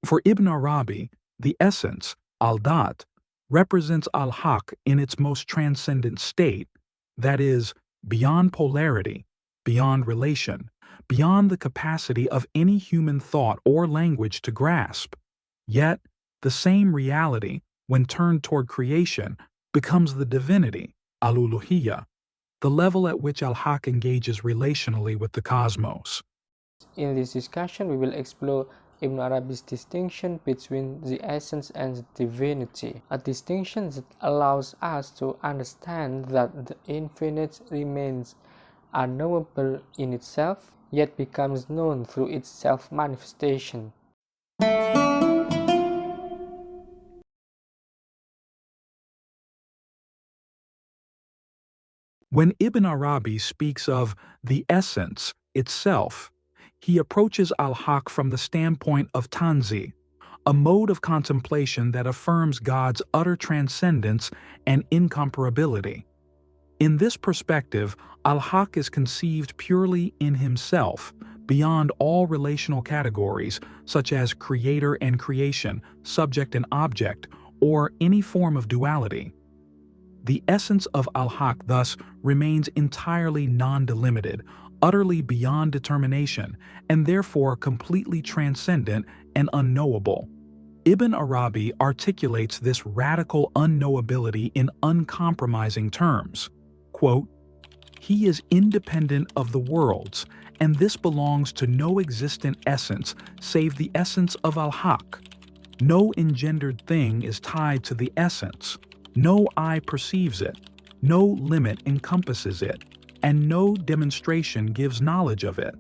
For Ibn Arabi, the essence, al-Dat, represents al-Haq in its most transcendent state, that is, beyond polarity, beyond relation, beyond the capacity of any human thought or language to grasp. Yet, the same reality, when turned toward creation, becomes the divinity, al-uluhiyyah, the level at which al-Haq engages relationally with the cosmos. In this discussion, we will explore Ibn Arabi's distinction between the essence and the divinity, a distinction that allows us to understand that the infinite remains unknowable in itself, yet becomes known through its self-manifestation. When Ibn Arabi speaks of the essence itself, he approaches al-Haq from the standpoint of tanzi, a mode of contemplation that affirms God's utter transcendence and incomparability. In this perspective, al-Haq is conceived purely in himself, beyond all relational categories such as creator and creation, subject and object, or any form of duality. The essence of al-Haq thus remains entirely non-delimited, utterly beyond determination, and therefore completely transcendent and unknowable. Ibn Arabi articulates this radical unknowability in uncompromising terms. Quote, "He is independent of the worlds, and this belongs to no existent essence save the essence of al-Haq. No engendered thing is tied to the essence. No eye perceives it, no limit encompasses it, and no demonstration gives knowledge of it."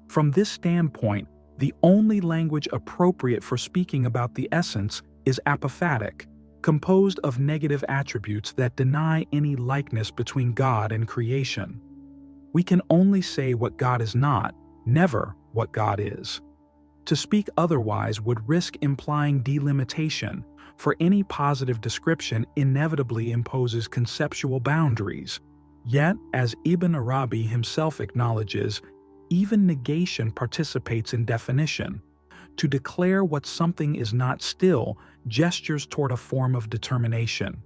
From this standpoint, the only language appropriate for speaking about the essence is apophatic, composed of negative attributes that deny any likeness between God and creation. We can only say what God is not, never what God is. To speak otherwise would risk implying delimitation, for any positive description inevitably imposes conceptual boundaries. Yet, as Ibn Arabi himself acknowledges, even negation participates in definition. To declare what something is not still gestures toward a form of determination.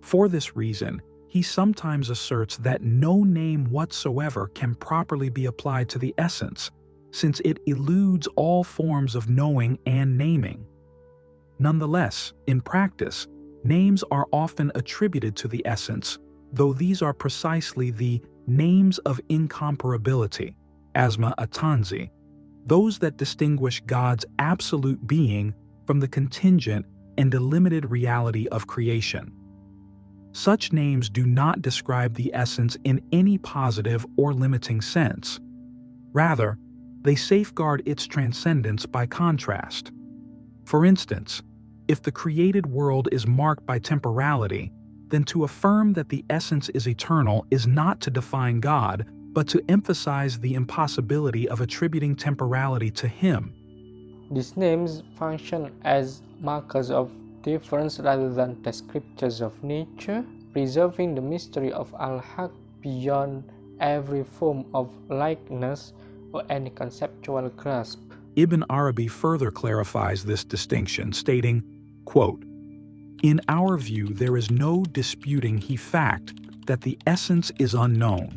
For this reason, he sometimes asserts that no name whatsoever can properly be applied to the essence, since it eludes all forms of knowing and naming. Nonetheless, in practice, names are often attributed to the essence, though these are precisely the names of incomparability, asma atanzi, those that distinguish God's absolute being from the contingent and delimited reality of creation. Such names do not describe the essence in any positive or limiting sense. Rather, they safeguard its transcendence by contrast. For instance, if the created world is marked by temporality, then to affirm that the essence is eternal is not to define God, but to emphasize the impossibility of attributing temporality to Him. These names function as markers of difference rather than descriptors of nature, preserving the mystery of al-Haq beyond every form of likeness or any conceptual grasp. Ibn Arabi further clarifies this distinction, stating, quote, "In our view, there is no disputing the fact that the essence is unknown.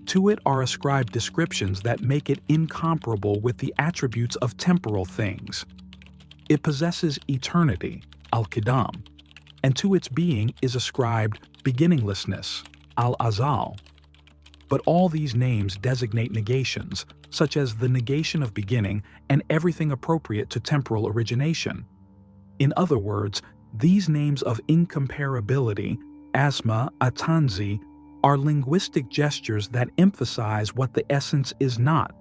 To it are ascribed descriptions that make it incomparable with the attributes of temporal things. It possesses eternity, al-Qidam, and to its being is ascribed beginninglessness, al-Azal. But all these names designate negations, such as the negation of beginning and everything appropriate to temporal origination. In other words, these names of incomparability, asma, atanzi, are linguistic gestures that emphasize what the essence is not.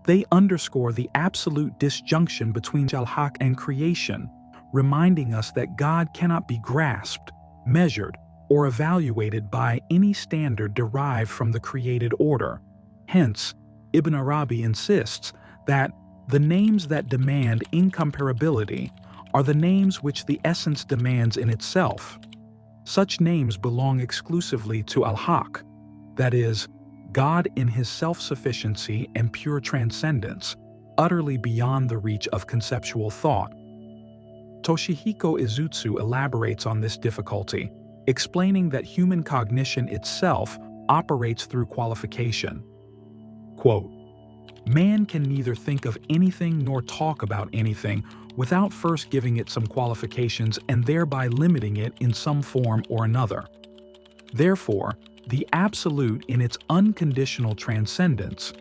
They underscore the absolute disjunction between al-Haq and creation, reminding us that God cannot be grasped, measured, or evaluated by any standard derived from the created order. Hence, Ibn Arabi insists that the names that demand incomparability are the names which the essence demands in itself. Such names belong exclusively to al-Haq, that is, God in his self-sufficiency and pure transcendence, utterly beyond the reach of conceptual thought. Toshihiko Izutsu elaborates on this difficulty, explaining that human cognition itself operates through qualification. Quote, "Man can neither think of anything nor talk about anything without first giving it some qualifications and thereby limiting it in some form or another. Therefore, the absolute in its unconditional transcendence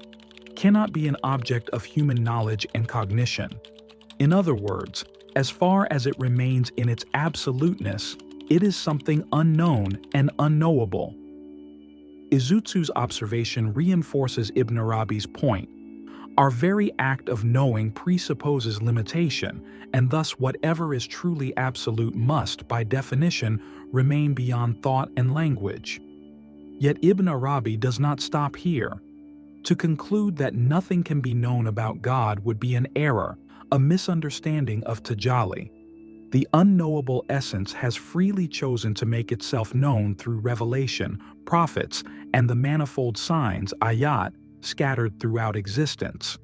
cannot be an object of human knowledge and cognition. In other words, as far as it remains in its absoluteness, it is something unknown and unknowable." Izutsu's observation reinforces Ibn Arabi's point. Our very act of knowing presupposes limitation, and thus whatever is truly absolute must, by definition, remain beyond thought and language. Yet Ibn Arabi does not stop here. To conclude that nothing can be known about God would be an error, a misunderstanding of tajalli. The unknowable essence has freely chosen to make itself known through revelation, prophets, and the manifold signs, ayat, scattered throughout existence.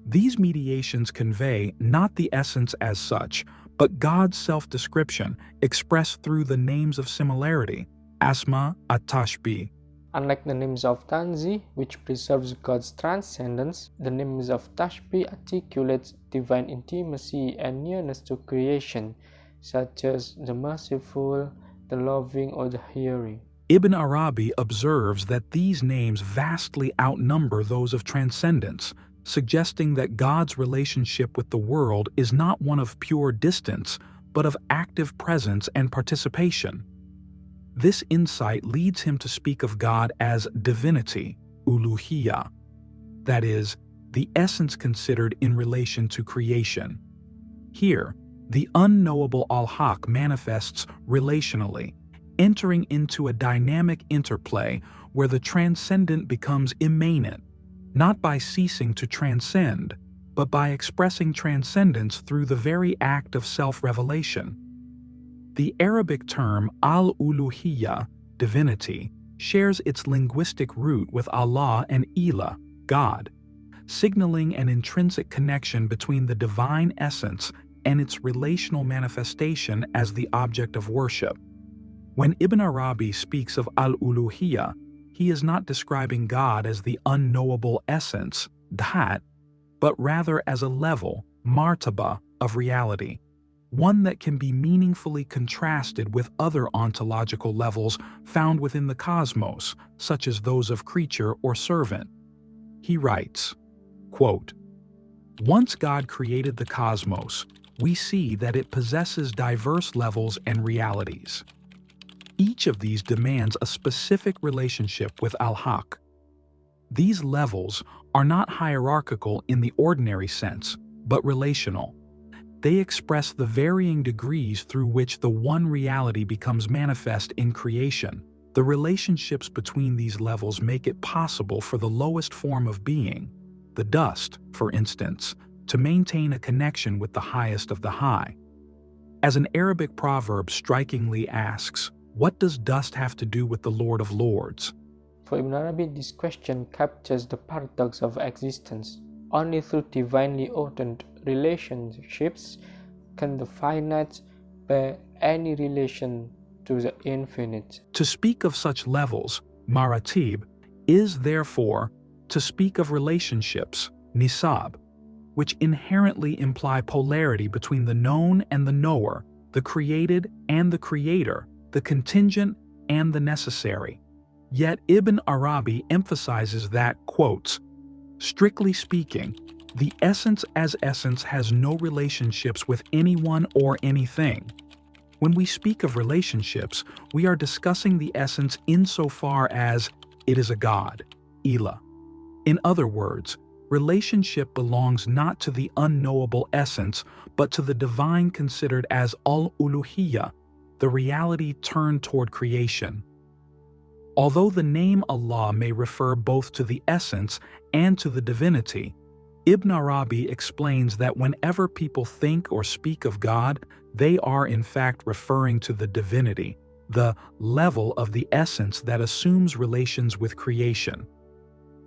These mediations convey not the essence as such, but God's self-description expressed through the names of similarity, asma at-tashbih. Unlike the names of Tanzi, which preserves God's transcendence, the names of Tashbih articulates divine intimacy and nearness to creation, such as the merciful, the loving, or the hearing. Ibn Arabi observes that these names vastly outnumber those of transcendence, suggesting that God's relationship with the world is not one of pure distance, but of active presence and participation. This insight leads him to speak of God as divinity, al-uluhiyyah, that is, the essence considered in relation to creation. Here, the unknowable al-haq manifests relationally, entering into a dynamic interplay where the transcendent becomes immanent, not by ceasing to transcend, but by expressing transcendence through the very act of self-revelation. The Arabic term al-uluhiyyah, divinity, shares its linguistic root with Allah and Ilah, God, signaling an intrinsic connection between the divine essence and its relational manifestation as the object of worship. When Ibn Arabi speaks of al-uluhiyyah, he is not describing God as the unknowable essence, dhat, but rather as a level, martaba, of reality, one that can be meaningfully contrasted with other ontological levels found within the cosmos, such as those of creature or servant. He writes, quote, "Once God created the cosmos, we see that it possesses diverse levels and realities. Each of these demands a specific relationship with al-haq. These levels are not hierarchical in the ordinary sense, but relational. They express the varying degrees through which the one reality becomes manifest in creation. The relationships between these levels make it possible for the lowest form of being, the dust, for instance, to maintain a connection with the highest of the high. As an Arabic proverb strikingly asks, what does dust have to do with the Lord of Lords? For Ibn Arabi, this question captures the paradox of existence. Only through divinely ordered relationships can the finite bear any relation to the infinite. To speak of such levels, maratib, is therefore to speak of relationships, nisab, which inherently imply polarity between the known and the knower, the created and the creator, the contingent and the necessary. Yet Ibn Arabi emphasizes that, quotes, "Strictly speaking, the essence as essence has no relationships with anyone or anything. When we speak of relationships, we are discussing the essence insofar as it is a God, Ilah. In other words, relationship belongs not to the unknowable essence, but to the divine considered as al-uluhiyyah, the reality turned toward creation." Although the name Allah may refer both to the essence and to the divinity, Ibn Arabi explains that whenever people think or speak of God, they are in fact referring to the divinity, the level of the essence that assumes relations with creation.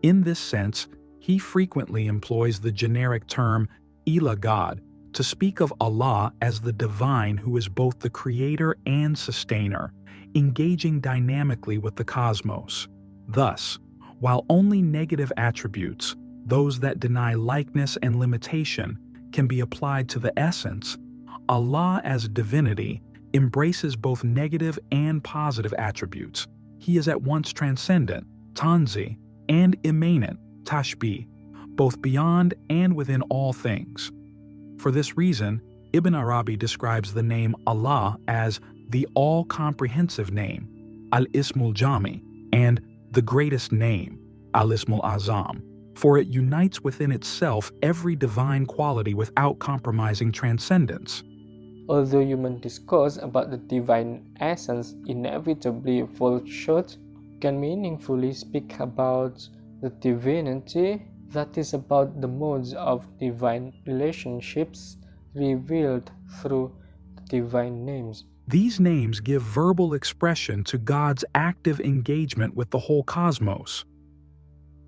In this sense, He frequently employs the generic term Ilah God to speak of Allah as the divine who is both the creator and sustainer, engaging dynamically with the cosmos. Thus, while only negative attributes, those that deny likeness and limitation, can be applied to the essence, Allah as divinity embraces both negative and positive attributes. He is at once transcendent, tanzi, and immanent, tashbih, both beyond and within all things. For this reason, Ibn Arabi describes the name Allah as the all-comprehensive name, al-Ismul Jami, and the greatest name, al-Ismul Azam, for it unites within itself every divine quality without compromising transcendence. Although human discourse about the divine essence inevitably falls short, can meaningfully speak about the divinity, that is, about the modes of divine relationships revealed through the divine names. These names give verbal expression to God's active engagement with the whole cosmos.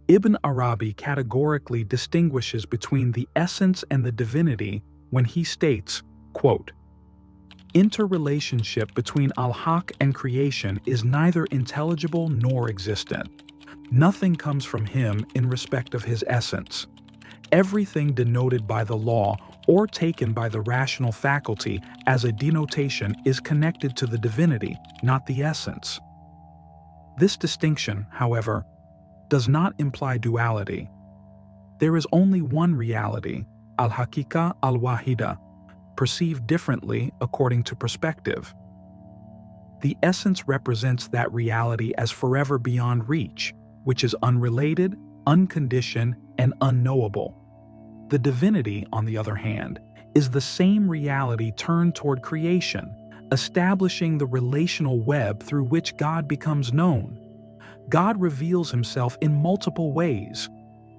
Ibn Arabi categorically distinguishes between the essence and the divinity when he states, quote, "Interrelationship between al-Haq and creation is neither intelligible nor existent. Nothing comes from him in respect of his essence. Everything denoted by the law or taken by the rational faculty as a denotation is connected to the divinity, not the essence." This distinction, however, does not imply duality. There is only one reality, al-Hakika al-Wahida, perceived differently according to perspective. The essence represents that reality as forever beyond reach, which is unrelated, unconditioned, and unknowable. The divinity, on the other hand, is the same reality turned toward creation, establishing the relational web through which God becomes known. God reveals himself in multiple ways,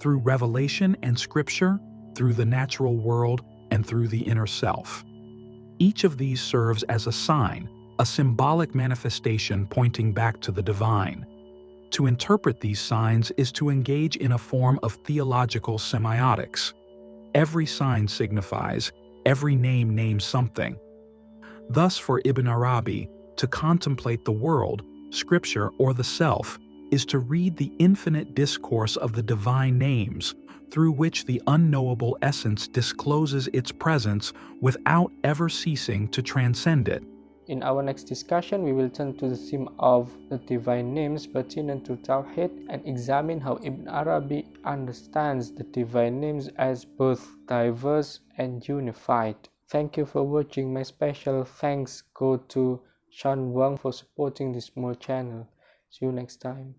through revelation and scripture, through the natural world, and through the inner self. Each of these serves as a sign, a symbolic manifestation pointing back to the divine. To interpret these signs is to engage in a form of theological semiotics. Every sign signifies, every name names something. Thus, for Ibn Arabi, to contemplate the world, scripture, or the self is to read the infinite discourse of the divine names, through which the unknowable essence discloses its presence without ever ceasing to transcend it. In our next discussion, we will turn to the theme of the divine names pertinent to Tawhid and examine how Ibn Arabi understands the divine names as both diverse and unified. Thank you for watching. My special thanks go to Sean Wang for supporting this small channel. See you next time.